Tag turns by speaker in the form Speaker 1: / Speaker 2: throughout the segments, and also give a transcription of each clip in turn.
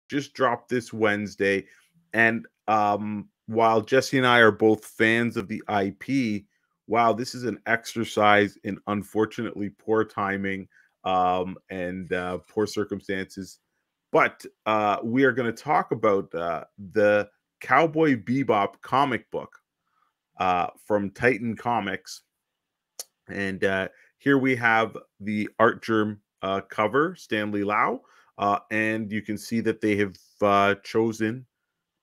Speaker 1: just dropped this Wednesday, and while Jesse and I are both fans of the IP, wow, this is an exercise in unfortunately poor timing and poor circumstances. But we are going to talk about the Cowboy Bebop comic book from Titan Comics. And here we have the Art Germ cover, Stanley Lau. And you can see that they have chosen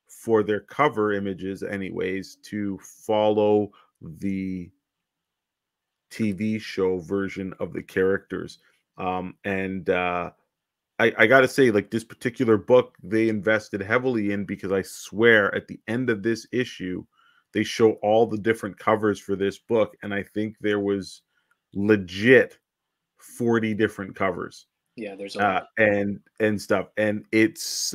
Speaker 1: for their cover images, anyways, to follow the TV show version of the characters. And I got to say, like, this particular book, they invested heavily in, because I swear at the end of this issue, they show all the different covers for this book. And I think there was legit 40 different covers.
Speaker 2: Yeah, there's a lot.
Speaker 1: And stuff. And it's,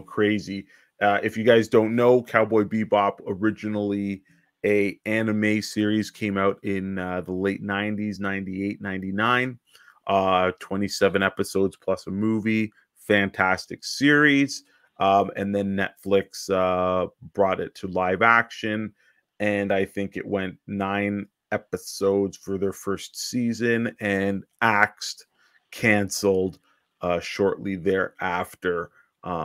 Speaker 1: crazy. If you guys don't know, Cowboy Bebop, originally a anime series, came out in the late 90s, 98, 99. 27 episodes plus a movie. Fantastic series. And then Netflix brought it to live action. And I think it went 9 episodes for their first season and axed, canceled shortly thereafter. There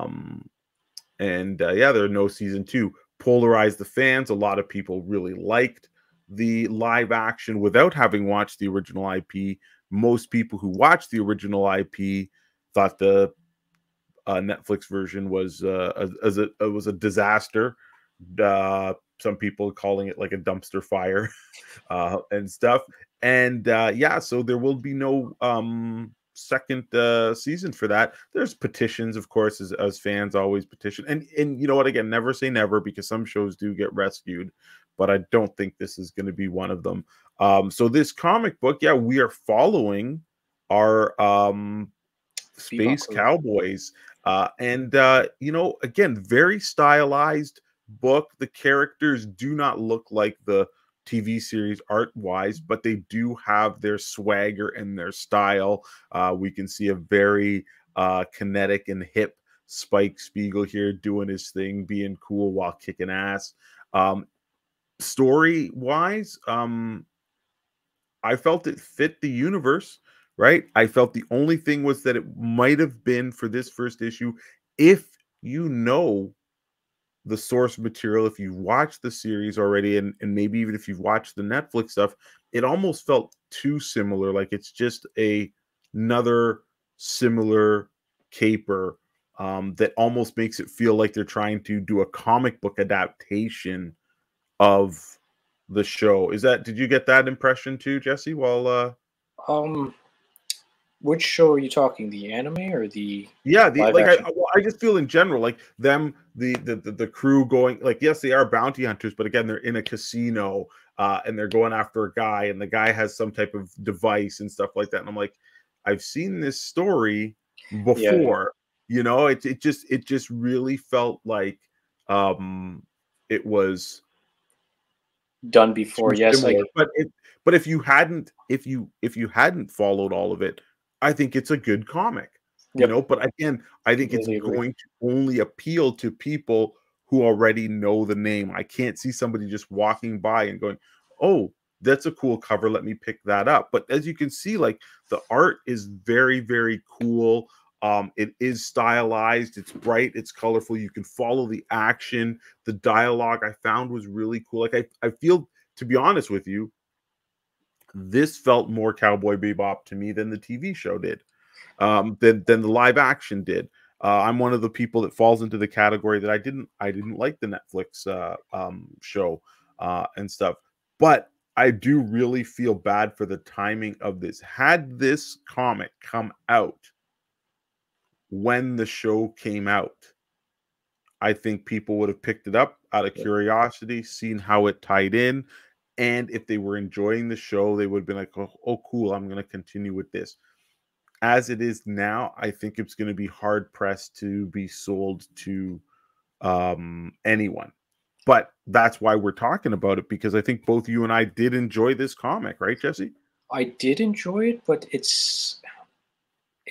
Speaker 1: are no season 2. Polarized the fans. A lot of people really liked the live action without having watched the original IP. Most people who watched the original IP thought the Netflix version was a disaster. Some people calling it like a dumpster fire and stuff. And so there will be no second season for that. There's petitions, of course, as fans always petition. And you know what? Again, never say never, because some shows do get rescued, but I don't think this is going to be one of them. So this comic book, we are following our space cowboys. Again, very stylized book. The characters do not look like the TV series art-wise, but they do have their swagger and their style. We can see a very kinetic and hip Spike Spiegel here doing his thing, being cool while kicking ass. Story-wise, I felt it fit the universe, right? I felt the only thing was that it might have been, for this first issue, if you know the source material, if you've watched the series already, and maybe even if you've watched the Netflix stuff, it almost felt too similar. Like it's just another similar caper that almost makes it feel like they're trying to do a comic book adaptation of the show. Did you get that impression too, Jesse?
Speaker 2: Which show are you talking? The anime or the
Speaker 1: I just feel in general like them, the crew going, like, yes, they are bounty hunters, but again, they're in a casino and they're going after a guy, and the guy has some type of device and stuff like that. And I'm like, I've seen this story before. It just really felt like it was
Speaker 2: done before. Yes,
Speaker 1: but if you hadn't followed all of it, I think it's a good comic. But again, I think it's going to only appeal to people who already know the name. I can't see somebody just walking by and going, oh, that's a cool cover, let me pick that up. But as you can see, like, the art is very, very cool. It is stylized, it's bright, it's colorful, you can follow the action. The dialogue I found was really cool. Like, I feel, to be honest with you, this felt more Cowboy Bebop to me than the TV show did, than the live action did. I'm one of the people that falls into the category that I didn't like the Netflix show and stuff. But I do really feel bad for the timing of this. Had this comic come out when the show came out, I think people would have picked it up out of curiosity, seen how it tied in. And if they were enjoying the show, they would have been like, oh cool, I'm going to continue with this. As it is now, I think it's going to be hard pressed to be sold to anyone. But that's why we're talking about it, because I think both you and I did enjoy this comic, right, Jesse?
Speaker 2: I did enjoy it, but it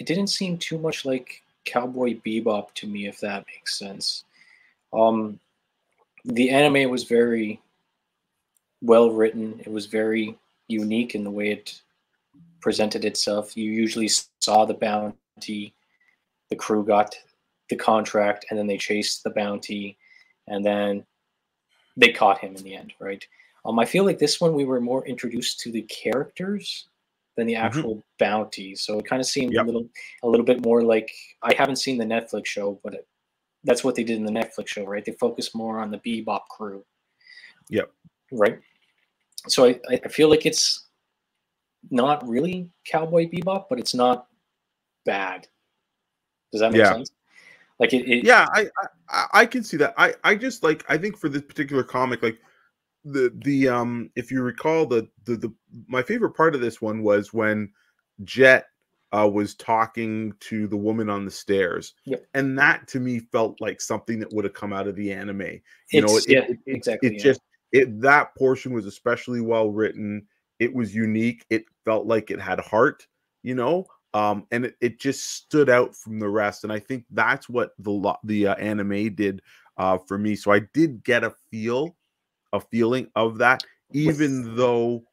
Speaker 2: didn't seem too much like Cowboy Bebop to me, if that makes sense. The anime was very well written. It was very unique in the way it presented itself. You usually saw the bounty, the crew got the contract, and then they chased the bounty, and then they caught him in the end, right? I feel like this one we were more introduced to the characters than the actual bounty, so it kind of seemed a little bit more like, I haven't seen the Netflix show, but that's what they did in the Netflix show, right? They focused more on the Bebop crew.
Speaker 1: Yep.
Speaker 2: Right. So I feel like it's not really Cowboy Bebop, but it's not bad. Does that make sense? Like
Speaker 1: yeah, I can see that. I just like, I think for this particular comic, like the if you recall, the my favorite part of this one was when Jet was talking to the woman on the stairs, and that to me felt like something that would have come out of the anime. You know,
Speaker 2: exactly.
Speaker 1: That portion was especially well written. It was unique. It felt like it had heart, you know, and it just stood out from the rest. And I think that's what the anime did for me. So I did get a feeling of that, even though,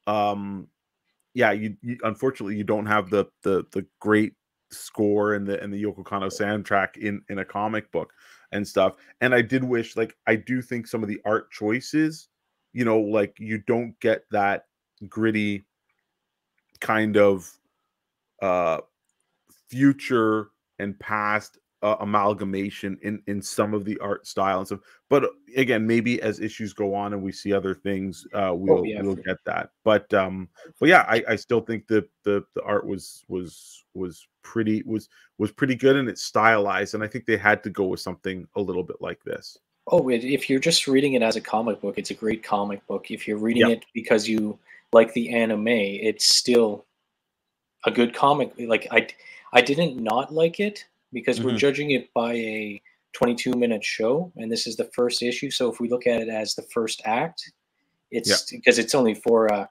Speaker 1: yeah, you unfortunately you don't have the great score and the Yoko Kanno soundtrack in a comic book and stuff. And I did wish, like, I do think some of the art choices, you know, like you don't get that gritty kind of future and past amalgamation in some of the art style and stuff. But again, maybe as issues go on and we see other things, we'll get that. But yeah, I still think that the art was pretty good, and it's stylized, and I think they had to go with something a little bit like this.
Speaker 2: Oh, if you're just reading it as a comic book, it's a great comic book. If you're reading it because you like the anime, it's still a good comic. Like I didn't not like it, because we're judging it by a 22-minute show, and this is the first issue. So if we look at it as the first act, it's because it's only four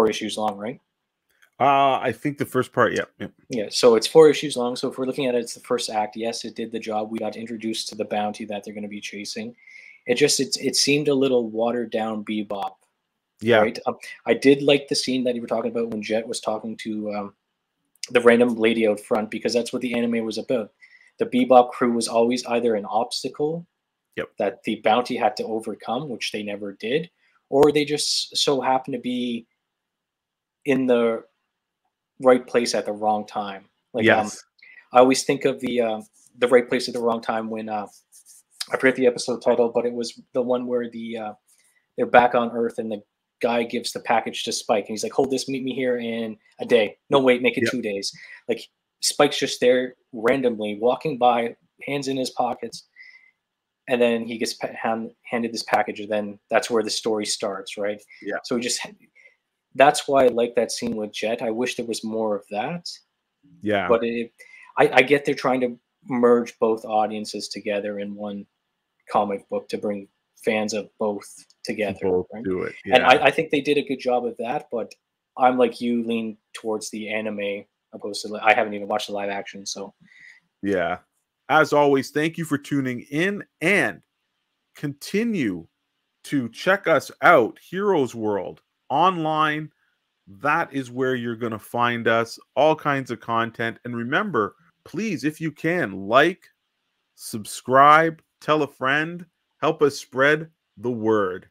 Speaker 2: issues long, right?
Speaker 1: I think the first part,
Speaker 2: yeah. So it's 4 issues long. So if we're looking at it, it's the first act. Yes, it did the job. We got introduced to the bounty that they're going to be chasing. It seemed a little watered down Bebop.
Speaker 1: Yeah.
Speaker 2: Right. I did like the scene that you were talking about when Jet was talking to the random lady out front, because that's what the anime was about. The Bebop crew was always either an obstacle that the bounty had to overcome, which they never did, or they just so happened to be in the right place at the wrong time. Like, I always think of the right place at the wrong time when I forget the episode title, but it was the one where they're back on Earth and the guy gives the package to Spike, and he's like, hold this, meet me here in a day. No, wait, make it 2 days. Like, Spike's just there randomly walking by, hands in his pockets, and then he gets handed this package, and then that's where the story starts, right?
Speaker 1: Yeah.
Speaker 2: So that's why I like that scene with Jet. I wish there was more of that.
Speaker 1: Yeah.
Speaker 2: But I get they're trying to merge both audiences together in one comic book to bring fans of both together. Right?
Speaker 1: Do it.
Speaker 2: And I think they did a good job of that, but I'm like you, lean towards the anime opposed to, I haven't even watched the live action. So
Speaker 1: yeah, as always, thank you for tuning in, and continue to check us out. Heroes World online, that is where you're going to find us, all kinds of content. And remember, please, if you can, like, subscribe, tell a friend, help us spread the word.